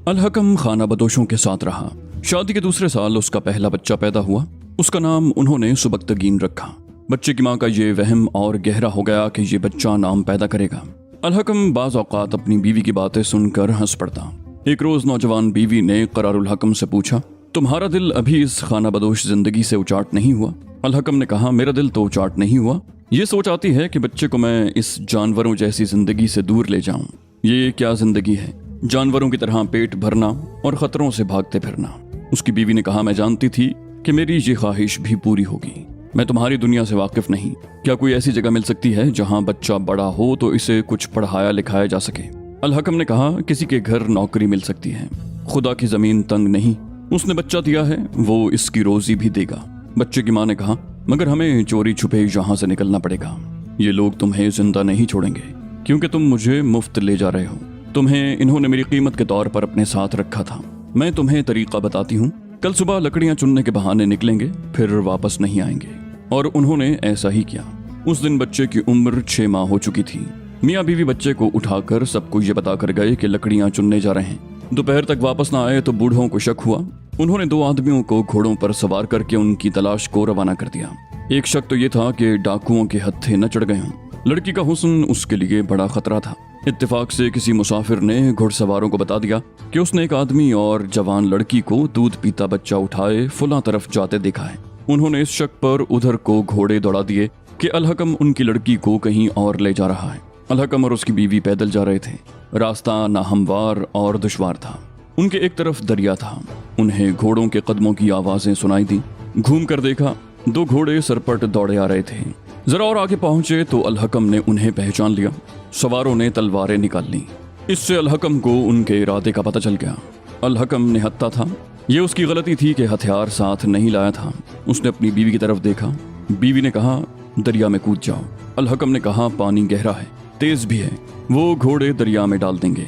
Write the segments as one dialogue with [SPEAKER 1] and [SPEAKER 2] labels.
[SPEAKER 1] अलहकम खाना बदोशों के साथ रहा। शादी के दूसरे साल उसका पहला बच्चा पैदा हुआ। उसका नाम उन्होंने सुबक्तगीन रखा। बच्चे की माँ का ये वहम और गहरा हो गया कि ये बच्चा नाम पैदा करेगा। अलहकम बाज़ औक़ात अपनी बीवी की बातें सुनकर हंस पड़ता। एक रोज़ नौजवान बीवी ने करारुल हकम से पूछा, तुम्हारा दिल अभी इस खाना बदोश जिंदगी से उचाट नहीं हुआ? अलहकम ने कहा, मेरा दिल तो उचाट नहीं हुआ। ये सोच आती है कि बच्चे को मैं इस जानवरों जैसी जिंदगी से दूर ले जाऊं। ये क्या जिंदगी है, जानवरों की तरह पेट भरना और खतरों से भागते फिरना। उसकी बीवी ने कहा, मैं जानती थी कि मेरी ये ख्वाहिश भी पूरी होगी। मैं तुम्हारी दुनिया से वाकिफ नहीं। क्या कोई ऐसी जगह मिल सकती है जहां बच्चा बड़ा हो तो इसे कुछ पढ़ाया लिखाया जा सके? अलहकम ने कहा, किसी के घर नौकरी मिल सकती है। खुदा की जमीन तंग नहीं, उसने बच्चा दिया है, वो इसकी रोजी भी देगा। बच्चे की माँ ने कहा, मगर हमें चोरी छुपे यहाँ से निकलना पड़ेगा। ये लोग तुम्हें जिंदा नहीं छोड़ेंगे क्योंकि तुम मुझे मुफ्त ले जा रहे हो। तुम्हें इन्होंने मेरी कीमत के तौर पर अपने साथ रखा था। मैं तुम्हें तरीका बताती हूँ। कल सुबह लकड़ियाँ चुनने के बहाने निकलेंगे, फिर वापस नहीं आएंगे। और उन्होंने ऐसा ही किया। उस दिन बच्चे की उम्र 6 माह हो चुकी थी। मियाँ बीवी बच्चे को उठाकर सबको ये बताकर गए कि लकड़ियाँ चुनने जा रहे हैं। दोपहर तक वापस ना आए तो बूढ़ों को शक हुआ। उन्होंने 2 आदमियों को घोड़ों पर सवार करके उनकी तलाश को रवाना कर दिया। एक शक तो ये था कि डाकुओं के हत्थे न चढ़ गए हों। लड़की का हुस्न उसके लिए बड़ा खतरा था। इत्तेफाक से किसी मुसाफिर ने घुड़सवारों को बता दिया कि उसने एक आदमी और जवान लड़की को दूध पीता बच्चा उठाए फुला तरफ जाते देखा है। उन्होंने इस शक पर उधर को घोड़े दौड़ा दिए कि अलहकम उनकी लड़की को कहीं और ले जा रहा है। अलहकम और उसकी बीवी पैदल जा रहे थे। रास्ता नाहमवार और दुश्वार था। उनके एक तरफ दरिया था। उन्हें घोड़ों के कदमों की आवाजें सुनाई दी। घूम कर देखा, 2 घोड़े सरपट दौड़े आ रहे थे। जरा और आगे पहुंचे तो अलहकम ने उन्हें पहचान लिया। सवारों ने तलवारें निकाल ली। इससे अलहकम को उनके इरादे का पता चल गया। अलहकम निहत्था था। ये उसकी गलती थी कि हथियार साथ नहीं लाया था। उसने अपनी बीवी की तरफ देखा। बीवी ने कहा, दरिया में कूद जाओ। अलहकम ने कहा, पानी गहरा है, तेज भी है, वो घोड़े दरिया में डाल देंगे।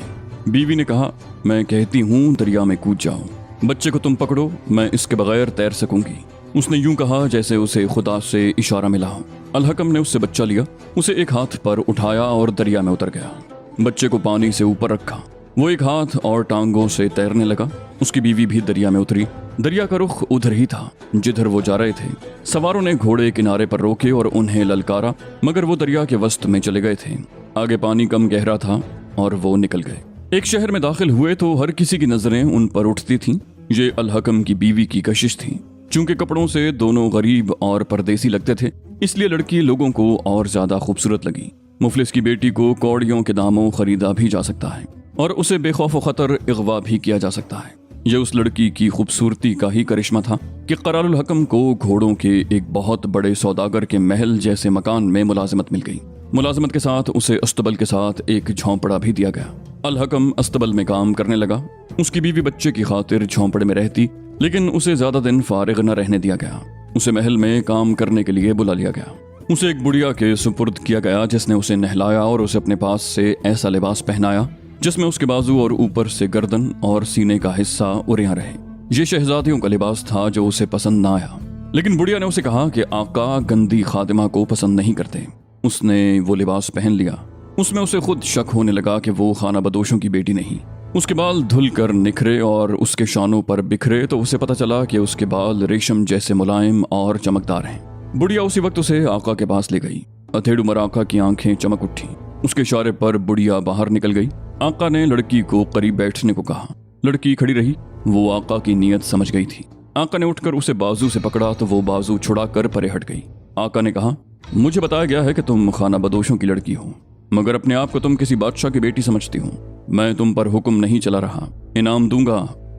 [SPEAKER 1] बीवी ने कहा, मैं कहती हूँ दरिया में कूद जाओ। बच्चे को तुम पकड़ो, मैं इसके बगैर तैर सकूंगी। उसने यूं कहा जैसे उसे खुदा से इशारा मिला हो। अलहकम ने उससे बच्चा लिया, उसे एक हाथ पर उठाया और दरिया में उतर गया। बच्चे को पानी से ऊपर रखा। वो एक हाथ और टांगों से तैरने लगा। उसकी बीवी भी दरिया में उतरी। दरिया का रुख उधर ही था जिधर वो जा रहे थे। सवारों ने घोड़े किनारे पर रोके और उन्हें ललकारा, मगर वो दरिया के वस्त में चले गए थे। आगे पानी कम गहरा था और वो निकल गए। एक शहर में दाखिल हुए तो हर किसी की नजरें उन पर उठती थीं। ये अलहकम की बीवी की कशिश थी। चूंकि कपड़ों से दोनों गरीब और परदेसी लगते थे, इसलिए लड़की लोगों को और ज्यादा खूबसूरत लगी। मुफलिस की बेटी को कौड़ियों के दामों खरीदा भी जा सकता है और उसे बेखौफ खतर इगवा भी किया जा सकता है। यह उस लड़की की खूबसूरती का ही करिश्मा था कि करारुल हकम को घोड़ों के एक बहुत बड़े सौदागर के महल जैसे मकान में मुलाजिमत मिल गई। मुलाजिमत के साथ उसे अस्तबल के साथ एक झोंपड़ा भी दिया गया। अलहकम अस्तबल में काम करने लगा। उसकी बीवी बच्चे की खातिर झोंपड़े में रहती, लेकिन उसे ज्यादा दिन फारिग न रहने दिया गया। उसे महल में काम करने के लिए बुला लिया गया। उसे एक बुढ़िया के सुपुर्द किया गया जिसने उसे नहलाया और उसे अपने पास से ऐसा लिबास पहनाया जिसमें उसके बाजू और ऊपर से गर्दन और सीने का हिस्सा उरिया रहे। ये शहजादियों का लिबास था जो उसे पसंद न आया, लेकिन बुढ़िया ने उसे कहा कि आका गंदी खादिमा को पसंद नहीं करते। उसने वो लिबास पहन लिया। उसमें उसे खुद शक होने लगा कि वो खाना बदोशों की बेटी नहीं। उसके बाल धुल कर निखरे और उसके शानों पर बिखरे तो उसे पता चला कि उसके बाल रेशम जैसे मुलायम और चमकदार हैं। बुढ़िया उसी वक्त उसे आका के पास ले गई। अधेड़ उम्र आका की आंखें चमक उठी। उसके इशारे पर बुढ़िया बाहर निकल गई। आका ने लड़की को करीब बैठने को कहा। लड़की खड़ी रही। वो आका की नीयत समझ गई थी। आका ने उठकर उसे बाजू से पकड़ा तो वो बाजू छुड़ाकर परे हट गई। आका ने कहा, मुझे बताया गया है कि तुम खाना बदोशों की लड़की हो, मगर अपने आप को तुम किसी बादशाह की बेटी समझती हो। मैं तुम पर हुक्म नहीं चला रहा। इनाम दूंगा,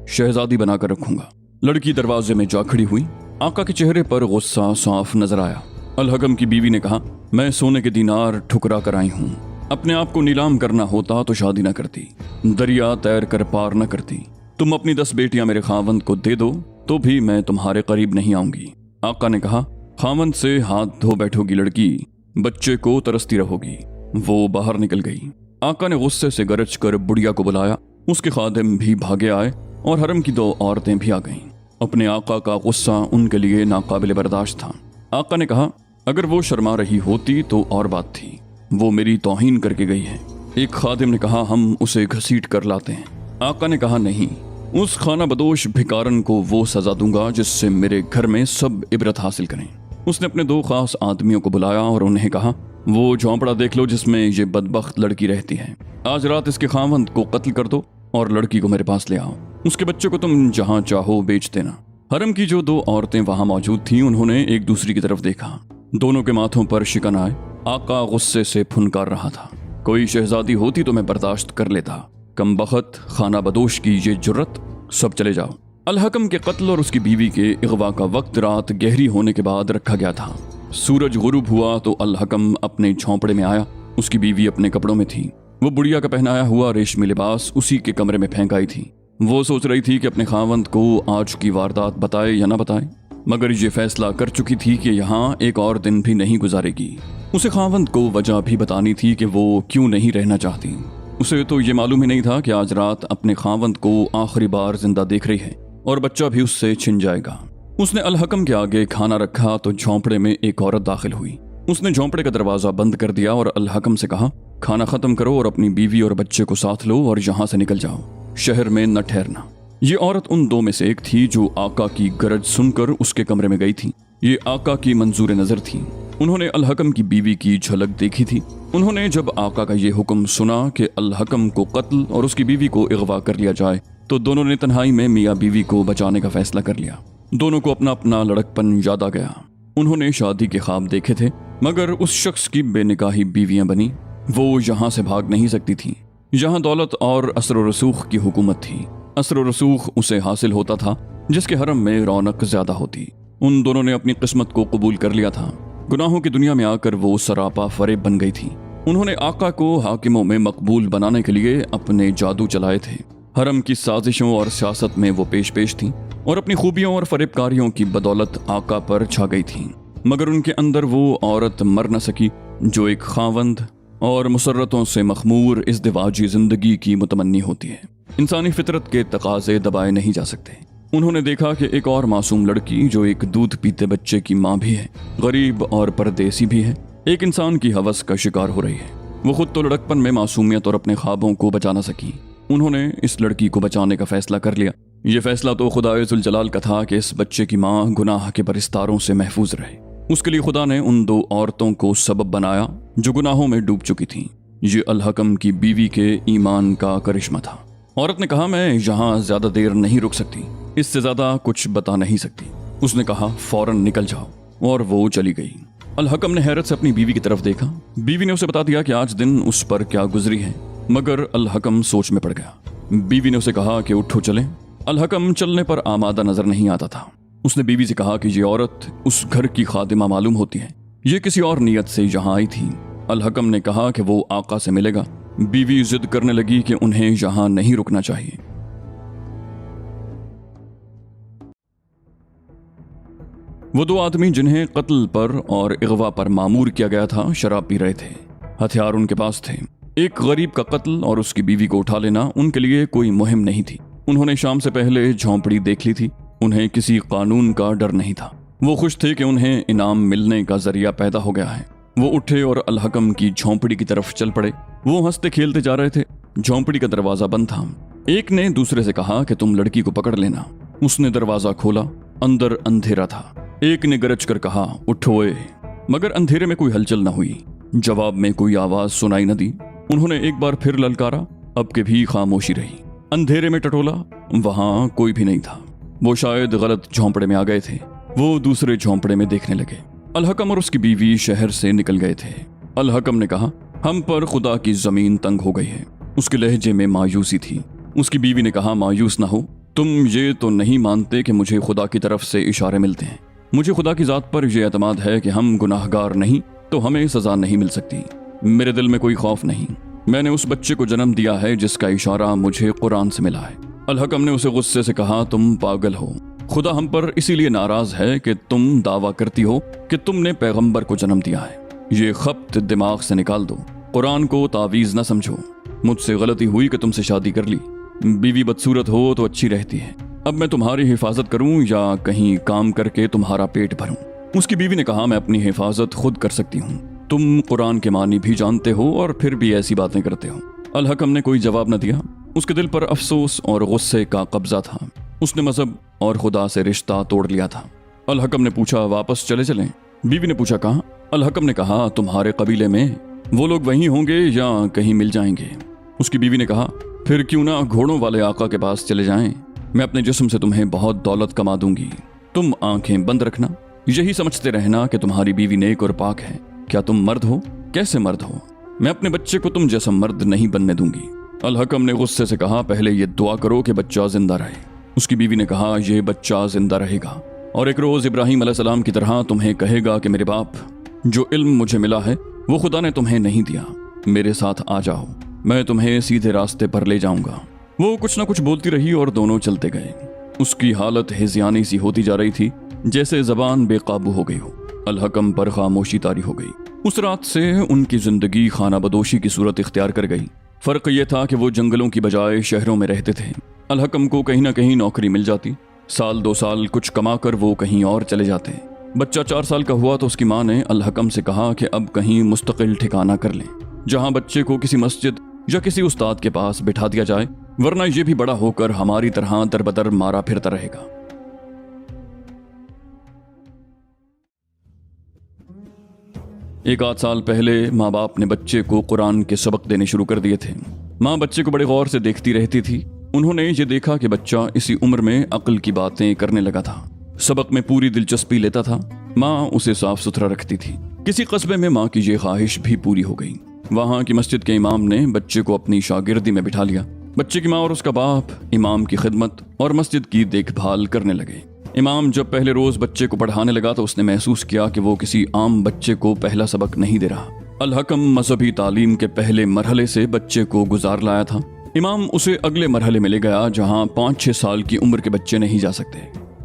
[SPEAKER 1] शहजादी बनाकर रखूंगा। लड़की दरवाजे में जा खड़ी हुई। आका के चेहरे पर गुस्सा साफ नजर आया। अलहकम की बीवी ने कहा, मैं सोने के दीनार ठुकरा कर आई हूँ। अपने आप को नीलाम करना होता तो शादी न करती, दरिया तैर कर पार न करती। तुम अपनी 10 बेटियां मेरे खावंद को दे दो तो भी मैं तुम्हारे करीब नहीं आऊंगी। आका ने कहा, खावंद से हाथ धो बैठोगी लड़की, बच्चे को तरसती रहोगी। वो बाहर निकल गई। आका ने गुस्से से गरज कर बुढ़िया को बुलाया। उसके खादिम भी भागे आए और हरम की 2 औरतें भी आ गईं। अपने आका का गुस्सा उनके लिए नाकाबिल बर्दाश्त था। आका ने कहा, अगर वो शर्मा रही होती तो और बात थी, वो मेरी तौहीन करके गई है। एक खादिम ने कहा, हम उसे घसीट कर लाते हैं। आका ने कहा, नहीं, उस खाना बदोश भिकारन को वो सजा दूंगा जिससे मेरे घर में सब इबरत हासिल करें। उसने अपने 2 खास आदमियों को बुलाया और उन्हें कहा, वो झोंपड़ा देख लो जिसमें ये बदबख्त लड़की रहती है। आज रात इसके खावंद को कत्ल कर दो और लड़की को मेरे पास ले आओ। उसके बच्चे को तुम जहां चाहो बेच देना। हरम की जो 2 औरतें वहां मौजूद थीं, उन्होंने एक दूसरी की तरफ देखा। दोनों के माथों पर शिकन आए। आका गुस्से से फुनकार रहा था। कोई शहजादी होती तो मैं बर्दाश्त कर लेता, कमबख्त खाना बदोश की ये जुर्रत। सब चले जाओ। अल-हकम के कत्ल और उसकी बीवी के इगवा का वक्त रात गहरी होने के बाद रखा गया था। सूरज गुरूब हुआ तो अल-हकम अपने झोंपड़े में आया। उसकी बीवी अपने कपड़ों में थी। वो बुढ़िया का पहनाया हुआ रेशमी लिबास उसी के कमरे में फेंक आई थी। वो सोच रही थी कि अपने खावंद को आज की वारदात बताए या ना बताए, मगर ये फैसला कर चुकी थी कि यहाँ एक और दिन भी नहीं गुजारेगी। उसे खावंद को वजह भी बतानी थी कि वो क्यों नहीं रहना चाहती। उसे तो ये मालूम ही नहीं था कि आज रात अपने खावंद को आखिरी बार जिंदा देख रही है और बच्चा भी उससे छिन जाएगा। उसने अल-हकम के आगे खाना रखा तो झोंपड़े में एक औरत दाखिल हुई। उसने झोंपड़े का दरवाजा बंद कर दिया और अल-हकम से कहा, खाना खत्म करो और अपनी बीवी और बच्चे को साथ लो और यहाँ से निकल जाओ। शहर में न ठहरना। ये औरत उन 2 में से एक थी जो आका की गरज सुनकर उसके कमरे में गई थी। ये आका की मंजूर नजर थी। उन्होंने अल-हकम की बीवी की झलक देखी थी। उन्होंने जब आका का ये हुक्म सुना कि अल-हकम को कत्ल और उसकी बीवी को अगवा कर लिया जाए, तो दोनों ने तन्हाई में मियाँ बीवी को बचाने का फैसला कर लिया। दोनों को अपना अपना लड़कपन याद आ गया। उन्होंने शादी के ख्वाब देखे थे, मगर उस शख्स की बेनिकाही बीवियां बनी। वो यहाँ से भाग नहीं सकती थी। यहाँ दौलत और असर व रसूख की हुकूमत थी। असर व रसूख उसे हासिल होता था जिसके हरम में रौनक ज्यादा होती। उन दोनों ने अपनी किस्मत को कबूल कर लिया था। गुनाहों की दुनिया में आकर वो सरापा फरेब बन गई थी। उन्होंने आका को हाकिमों में मकबूल बनाने के लिए अपने जादू चलाए थे। हरम की साजिशों और सियासत में वो पेश थी और अपनी खूबियों और फरेबकारियों की बदौलत आका पर छा गई थी। मगर उनके अंदर वो औरत मर न सकी जो एक खावंद और मुसर्रतों से मखमूर इज़्दिवाजी जिंदगी की मुतमन्नी होती है। इंसानी फितरत के तकाजे दबाए नहीं जा सकते। उन्होंने देखा कि एक और मासूम लड़की जो एक दूध पीते बच्चे की माँ भी है, गरीब और परदेसी भी है, एक इंसान की हवस का शिकार हो रही है। वो खुद तो लड़कपन में मासूमियत और अपने ख्वाबों को बचा न सकी। उन्होंने इस लड़की को बचाने का फैसला कर लिया। ये फैसला तो खुदाए जुल जलाल का था कि इस बच्चे की माँ गुनाह के परिस्तारों से महफूज रहे। उसके लिए खुदा ने उन 2 औरतों को सबब बनाया जो गुनाहों में डूब चुकी थीं। ये अल-हकम की बीवी के ईमान का करिश्मा था। औरत ने कहा, मैं यहाँ ज्यादा देर नहीं रुक सकती, इससे ज्यादा कुछ बता नहीं सकती। उसने कहा, फौरन निकल जाओ, और वो चली गई। अल-हकम ने हैरत से अपनी बीवी की तरफ देखा। बीवी ने उसे बता दिया कि आज दिन उस पर क्या गुजरी है, मगर अल-हकम सोच में पड़ गया। बीवी ने उसे कहा कि उठो चलें। अल-हकम चलने पर आमादा नजर नहीं आता था। उसने बीवी से कहा कि ये औरत उस घर की खादिमा मालूम होती है, ये किसी और नियत से यहाँ आई थी। अल-हकम ने कहा कि वो आका से मिलेगा। बीवी जिद करने लगी कि उन्हें यहाँ नहीं रुकना चाहिए। वो 2 आदमी जिन्हें कत्ल पर और इगवा पर मामूर किया गया था शराब पी रहे थे। हथियार उनके पास थे। एक गरीब का कत्ल और उसकी बीवी को उठा लेना उनके लिए कोई मुहिम नहीं थी। उन्होंने शाम से पहले झोंपड़ी देख ली थी। उन्हें किसी कानून का डर नहीं था। वो खुश थे कि उन्हें इनाम मिलने का जरिया पैदा हो गया है। वो उठे और अल-हकम की झोंपड़ी की तरफ चल पड़े। वो हंसते खेलते जा रहे थे। झोंपड़ी का दरवाजा बंद था। एक ने दूसरे से कहा कि तुम लड़की को पकड़ लेना। उसने दरवाजा खोला। अंदर अंधेरा था। एक ने गरज कर कहा, उठो ओए, मगर अंधेरे में कोई हलचल न हुई। जवाब में कोई आवाज सुनाई न दी। उन्होंने एक बार फिर ललकारा। अब के भी खामोशी रही। अंधेरे में टटोला, वहां कोई भी नहीं था। वो शायद गलत झोंपड़े में आ गए थे। वो दूसरे झोंपड़े में देखने लगे। अल-हकम और उसकी बीवी शहर से निकल गए थे। अल-हकम ने कहा, हम पर खुदा की जमीन तंग हो गई है। उसके लहजे में मायूसी थी। उसकी बीवी ने कहा, मायूस ना हो, तुम ये तो नहीं मानते कि मुझे खुदा की तरफ से इशारे मिलते हैं। मुझे खुदा की जात पर यह एतमाद है कि हम गुनाहगार नहीं तो हमें सजा नहीं मिल सकती। मेरे दिल में कोई खौफ नहीं। मैंने उस बच्चे को जन्म दिया है जिसका इशारा मुझे कुरान से मिला है। अल-हकम ने उसे गुस्से से कहा, तुम पागल हो। खुदा हम पर इसीलिए नाराज है कि तुम दावा करती हो कि तुमने पैगंबर को जन्म दिया है। ये खप्त दिमाग से निकाल दो। कुरान को तावीज न समझो। मुझसे गलती हुई कि तुमसे शादी कर ली। बीवी बदसूरत हो तो अच्छी रहती है। अब मैं तुम्हारी हिफाजत करूं या कहीं काम करके तुम्हारा पेट भरूं? उसकी बीवी ने कहा, मैं अपनी हिफाजत खुद कर सकती हूँ। तुम कुरान के मानी भी जानते हो और फिर भी ऐसी बातें करते हो। अल-हकम ने कोई जवाब न दिया। اس کے دل پر افسوس اور غصے کا قبضہ تھا۔ اس نے مذہب اور خدا سے رشتہ توڑ لیا تھا۔ الحکم نے پوچھا واپس چلے چلیں؟ بیوی نے پوچھا کہاں؟ الحکم نے کہا تمہارے قبیلے میں وہ لوگ وہیں ہوں گے یا کہیں مل جائیں گے؟ اس کی بیوی نے کہا پھر کیوں نہ گھوڑوں والے آقا کے پاس چلے جائیں، میں اپنے جسم سے تمہیں بہت دولت کما دوں گی، تم آنکھیں بند رکھنا، یہی سمجھتے رہنا کہ تمہاری بیوی نیک اور پاک ہے۔ کیا تم مرد ہو؟ کیسے مرد ہو؟ میں اپنے بچے کو تم جیسا مرد نہیں بننے دوں گی۔ الحکم نے غصے سے کہا پہلے یہ دعا کرو کہ بچہ زندہ رہے۔ اس کی بیوی نے کہا یہ بچہ زندہ رہے گا اور ایک روز ابراہیم علیہ السلام کی طرح تمہیں کہے گا کہ میرے باپ، جو علم مجھے ملا ہے وہ خدا نے تمہیں نہیں دیا، میرے ساتھ آ جاؤ، میں تمہیں سیدھے راستے پر لے جاؤں گا۔ وہ کچھ نہ کچھ بولتی رہی اور دونوں چلتے گئے۔ اس کی حالت ہذیانی سی ہوتی جا رہی تھی، جیسے زبان بے قابو ہو گئی ہو۔ الحکم پر خاموشی طاری ہو گئی۔ اس رات سے ان کی زندگی خانہ بدوشی کی صورت اختیار کر گئی۔ فرق یہ تھا کہ وہ جنگلوں کی بجائے شہروں میں رہتے تھے۔ الحکم کو کہیں نہ کہیں نوکری مل جاتی، سال 2 سال کچھ کما کر وہ کہیں اور چلے جاتے۔ بچہ 4 سال کا ہوا تو اس کی ماں نے الحکم سے کہا کہ اب کہیں مستقل ٹھکانہ کر لیں، جہاں بچے کو کسی مسجد یا کسی استاد کے پاس بٹھا دیا جائے، ورنہ یہ بھی بڑا ہو کر ہماری طرح در بدر مارا پھرتا رہے گا۔ ایک آدھ سال پہلے ماں باپ نے بچے کو قرآن کے سبق دینے شروع کر دیے تھے۔ ماں بچے کو بڑے غور سے دیکھتی رہتی تھی۔ انہوں نے یہ دیکھا کہ بچہ اسی عمر میں عقل کی باتیں کرنے لگا تھا، سبق میں پوری دلچسپی لیتا تھا۔ ماں اسے صاف ستھرا رکھتی تھی۔ کسی قصبے میں ماں کی یہ خواہش بھی پوری ہو گئی۔ وہاں کی مسجد کے امام نے بچے کو اپنی شاگردی میں بٹھا لیا۔ بچے کی ماں اور اس کا باپ امام کی خدمت اور مسجد کی دیکھ بھال کرنے لگے۔ امام جب پہلے روز بچے کو پڑھانے لگا تو اس نے محسوس کیا کہ وہ کسی عام بچے کو پہلا سبق نہیں دے رہا۔ الحکم مذہبی تعلیم کے پہلے مرحلے سے بچے کو گزار لایا تھا۔ امام اسے اگلے مرحلے میں لے گیا جہاں 5-6 سال کی عمر کے بچے نہیں جا سکتے۔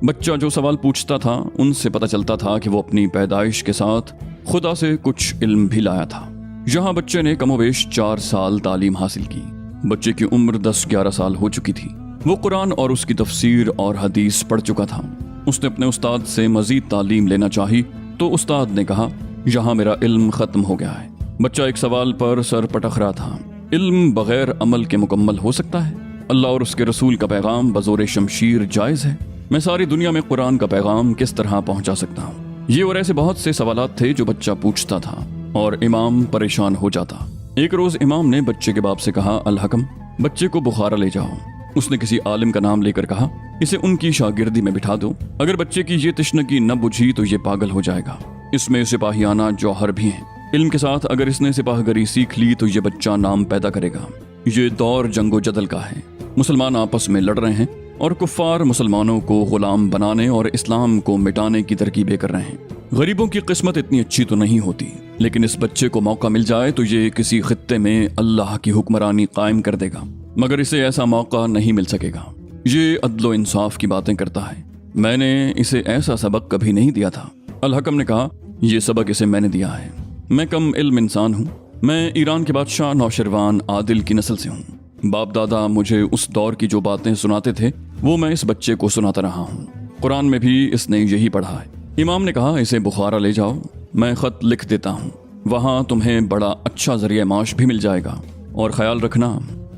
[SPEAKER 1] بچہ جو سوال پوچھتا تھا ان سے پتہ چلتا تھا کہ وہ اپنی پیدائش کے ساتھ خدا سے کچھ علم بھی لایا تھا۔ یہاں بچے نے کم و بیش 4 سال تعلیم حاصل کی۔ بچے کی عمر 10-11 سال ہو چکی تھی۔ وہ قرآن اور اس کی تفسیر اور حدیث پڑھ چکا تھا۔ اس نے اپنے استاد سے مزید تعلیم لینا چاہی تو استاد نے کہا یہاں میرا علم ختم ہو گیا ہے۔ بچہ ایک سوال پر سر پٹک رہا تھا، علم بغیر عمل کے مکمل ہو سکتا ہے؟ اللہ اور اس کے رسول کا پیغام بزور شمشیر جائز ہے؟ میں ساری دنیا میں قرآن کا پیغام کس طرح پہنچا سکتا ہوں؟ یہ اور ایسے بہت سے سوالات تھے جو بچہ پوچھتا تھا اور امام پریشان ہو جاتا۔ ایک روز امام نے بچے کے باپ سے کہا الحکم بچے کو بخارا لے جاؤ۔ اس نے کسی عالم کا نام لے کر کہا اسے ان کی شاگردی میں بٹھا دو، اگر بچے کی یہ تشنگی نہ بجھی تو یہ پاگل ہو جائے گا۔ اس میں سپاہیانہ جوہر بھی ہیں۔ علم کے ساتھ اگر اس نے سپاہ گری سیکھ لی تو یہ بچہ نام پیدا کرے گا۔ یہ دور جنگ و جدل کا ہے، مسلمان آپس میں لڑ رہے ہیں اور کفار مسلمانوں کو غلام بنانے اور اسلام کو مٹانے کی ترکیبیں کر رہے ہیں۔ غریبوں کی قسمت اتنی اچھی تو نہیں ہوتی، لیکن اس بچے کو موقع مل جائے تو یہ کسی خطے میں اللہ کی حکمرانی قائم کر دے گا، مگر اسے ایسا موقع نہیں مل سکے گا۔ یہ عدل و انصاف کی باتیں کرتا ہے، میں نے اسے ایسا سبق کبھی نہیں دیا تھا۔ الحکم نے کہا یہ سبق اسے میں نے دیا ہے، میں کم علم انسان ہوں، میں ایران کے بادشاہ نوشروان عادل کی نسل سے ہوں۔ باپ دادا مجھے اس دور کی جو باتیں سناتے تھے وہ میں اس بچے کو سناتا رہا ہوں۔ قرآن میں بھی اس نے یہی پڑھا ہے۔ امام نے کہا اسے بخارا لے جاؤ، میں خط لکھ دیتا ہوں، وہاں تمہیں بڑا اچھا ذریعہ معاش بھی مل جائے گا، اور خیال رکھنا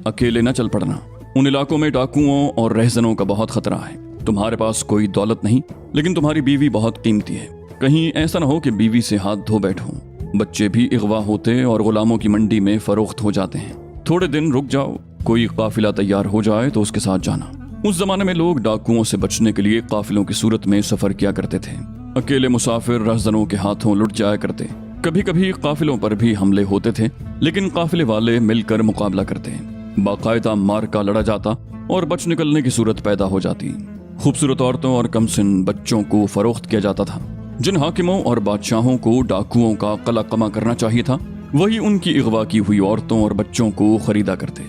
[SPEAKER 1] اکیلے نہ چل پڑنا، ان علاقوں میں ڈاکوؤں اور رہزنوں کا بہت خطرہ ہے۔ تمہارے پاس کوئی دولت نہیں لیکن تمہاری بیوی بہت قیمتی ہے، کہیں ایسا نہ ہو کہ بیوی سے ہاتھ دھو بیٹھو۔ بچے بھی اغوا ہوتے اور غلاموں کی منڈی میں فروخت ہو جاتے ہیں، تھوڑے دن رک جاؤ، کوئی قافلہ تیار ہو جائے تو اس کے ساتھ جانا۔ اس زمانے میں لوگ ڈاکوؤں سے بچنے کے لیے قافلوں کی صورت میں سفر کیا کرتے تھے۔ اکیلے مسافر رہزنوں کے ہاتھوں لٹ جایا کرتے، کبھی کبھی قافلوں پر بھی حملے ہوتے تھے، لیکن قافلے والے مل کر مقابلہ کرتے، باقاعدہ مارکا لڑا جاتا اور بچ نکلنے کی صورت پیدا ہو جاتی۔ خوبصورت عورتوں اور کم سن بچوں کو فروخت کیا جاتا تھا۔ جن حاکموں اور بادشاہوں کو ڈاکوؤں کا قلقمہ کرنا چاہیے تھا وہی ان کی اغوا کی ہوئی عورتوں اور بچوں کو خریدا کرتے۔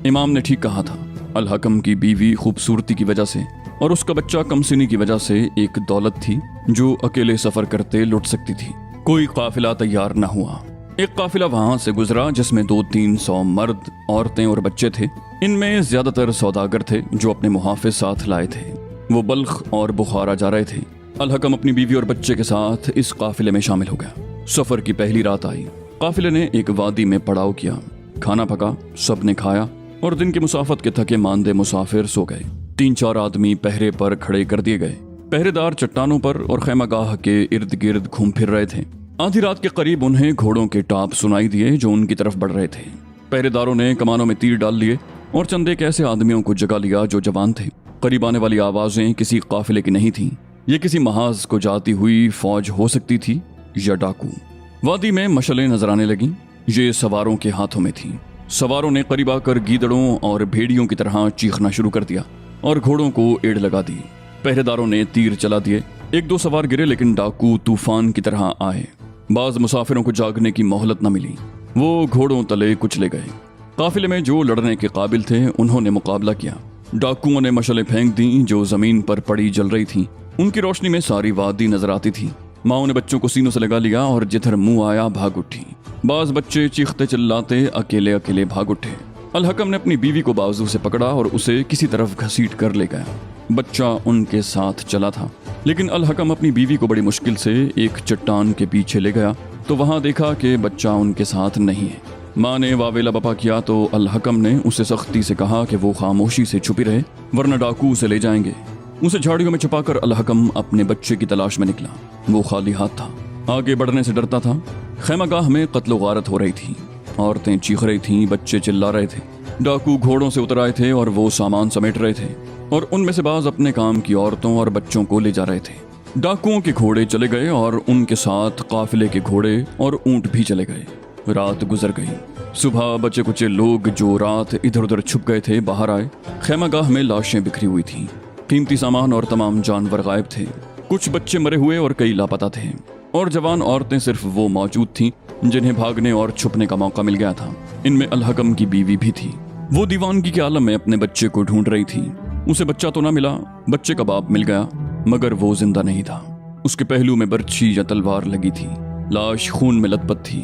[SPEAKER 1] امام نے ٹھیک کہا تھا، الحکم کی بیوی خوبصورتی کی وجہ سے اور اس کا بچہ کم سنی کی وجہ سے ایک دولت تھی جو اکیلے سفر کرتے لٹ سکتی تھی۔ کوئی قافلہ تیار نہ ہوا۔ ایک قافلہ وہاں سے گزرا جس میں 200-300 مرد، عورتیں اور بچے تھے۔ ان میں زیادہ تر سوداگر تھے جو اپنے محافظ ساتھ لائے تھے۔ وہ بلخ اور بخارا جا رہے تھے۔ الحکم اپنی بیوی اور بچے کے ساتھ اس قافلے میں شامل ہو گیا۔ سفر کی پہلی رات آئی۔ قافلے نے ایک وادی میں پڑاؤ کیا، کھانا پکا، سب نے کھایا، और दिन की मुसाफत के थके मांदे मुसाफिर सो गए। 3-4 आदमी पहरे पर खड़े कर दिए गए। पहरेदार चट्टानों पर और खैमागाह के इर्द गिर्द घूम फिर रहे थे। आधी रात के करीब उन्हें घोड़ों के टाप सुनाई दिए जो उनकी तरफ बढ़ रहे थे। पहरेदारों ने कमानों में तीर डाल लिए और चंद एक ऐसे आदमियों को जगा लिया जो जवान थे। करीब आने वाली आवाजें किसी काफिले की नहीं थीं। ये किसी महाज को जाती हुई फौज हो सकती थी या डाकू। वादी में मशलें नजर आने लगीं। ये सवारों के हाथों में थीं। सवारों ने करीब आकर गीदड़ों और भेड़ियों की तरह चीखना शुरू कर दिया और घोड़ों को एड़ लगा दी। पहरेदारों ने तीर चला दिए। 1-2 सवार गिरे, लेकिन डाकू तूफान की तरह आए। बाज मुसाफिरों को जागने की मोहलत न मिली। वो घोड़ों तले कुचले गए। काफिले में जो लड़ने के काबिल थे उन्होंने मुकाबला किया। डाकुओं ने मशलें फेंक दी जो जमीन पर पड़ी जल रही थीं। उनकी रोशनी में सारी वादी नजर आती थी। माओ ने बच्चों को सीनों से लगा लिया और जिधर मुंह आया भाग उठी। बाज बच्चे चीखते चिल्लाते अकेले अकेले भाग उठे। अल हकम ने अपनी बीवी को बाजू से पकड़ा और उसे किसी तरफ घसीट कर ले गया। बच्चा उनके साथ चला था, लेकिन अल हकम अपनी बीवी को बड़ी मुश्किल से एक चट्टान के पीछे ले गया तो वहां देखा कि बच्चा उनके साथ नहीं है। माँ ने वावेला बपा किया तो अल हकम ने उसे सख्ती से कहा कि वो खामोशी से छुपी रहे वरना डाकू उसे ले जाएंगे। उसे झाड़ियों में छुपाकर अल हकम अपने बच्चे की तलाश में निकला। वो खाली हाथ था, आगे बढ़ने से डरता था। खैमागाह में कत्ल गारत हो रही थी। औरतें चीख रही थीं, बच्चे चिल्ला रहे थे। डाकू घोड़ों से उतर आए थे और वो सामान समेट रहे थे और उनमें से बाज अपने काम की औरतों और बच्चों को ले जा रहे थे। डाकुओं के घोड़े चले गए और उनके साथ काफिले के घोड़े और ऊंट भी चले गए। रात गुजर गई। सुबह बचे कुचे लोग जो रात इधर उधर छुप गए थे बाहर आए। खैमागाह में लाशें बिखरी हुई थीं। कीमती सामान और तमाम जानवर गायब थे। कुछ बच्चे मरे हुए और कई लापता थे और जवान औरतें सिर्फ वो मौजूद थीं जिन्हें भागने और छुपने का मौका मिल गया था। इनमें अल हकम की बीवी भी थी। वो दीवानगी के आलम में अपने बच्चे को ढूंढ रही थी। उसे बच्चा तो ना मिला। बच्चे का बाप मिल गया मगर वो जिंदा नहीं था। उसके पहलू में बर्छी या तलवार लगी थी। लाश खून में लथपथ थी।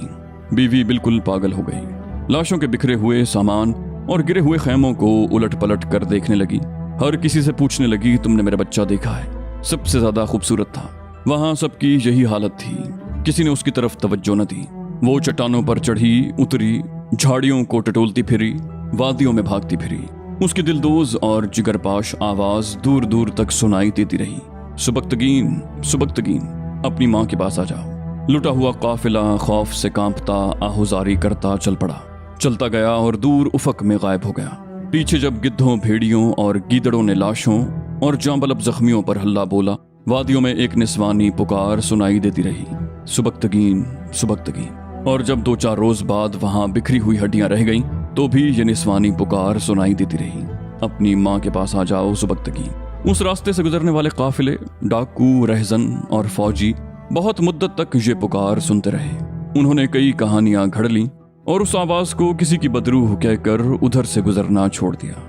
[SPEAKER 1] बीवी बिल्कुल पागल हो गई। लाशों के बिखरे हुए सामान और गिरे हुए खैमों को उलट पलट कर देखने लगी। हर किसी से पूछने लगी, तुमने मेरा बच्चा देखा है? सबसे ज्यादा खूबसूरत था। वहां सबकी यही हालत थी। किसी ने उसकी तरफ तवज्जो न दी। वो चट्टानों पर चढ़ी उतरी, झाड़ियों को टटोलती फिरी, वादियों में भागती फिरी। उसकी दिलदोज और जिगरपाश आवाज दूर दूर तक सुनाई देती रही, सुबक्तगीन सुबक्तगीन, अपनी माँ के पास आ जाओ। लुटा हुआ काफिला खौफ से कांपता आहुजारी करता चल पड़ा। चलता गया और दूर उफक में गायब हो गया। पीछे जब गिद्धों, भेड़ियों और गीदड़ों ने लाशों और जांबलब जख्मियों पर हल्ला बोला, वादियों में एक निस्वानी पुकार सुनाई देती रही, सुबक्तगीन सुबक्तगीन। और जब 2-4 रोज बाद वहां बिखरी हुई हड्डियां रह गईं, तो भी ये निस्वानी पुकार सुनाई देती रही, अपनी माँ के पास आ जाओ सुबक्तगीन। उस रास्ते से गुजरने वाले काफिले, डाकू, रहजन और फौजी बहुत मुद्दत तक ये पुकार सुनते रहे। उन्होंने कई कहानियां घड़ लीं और उस आवाज को किसी की बदरूह कहकर उधर से गुजरना छोड़ दिया।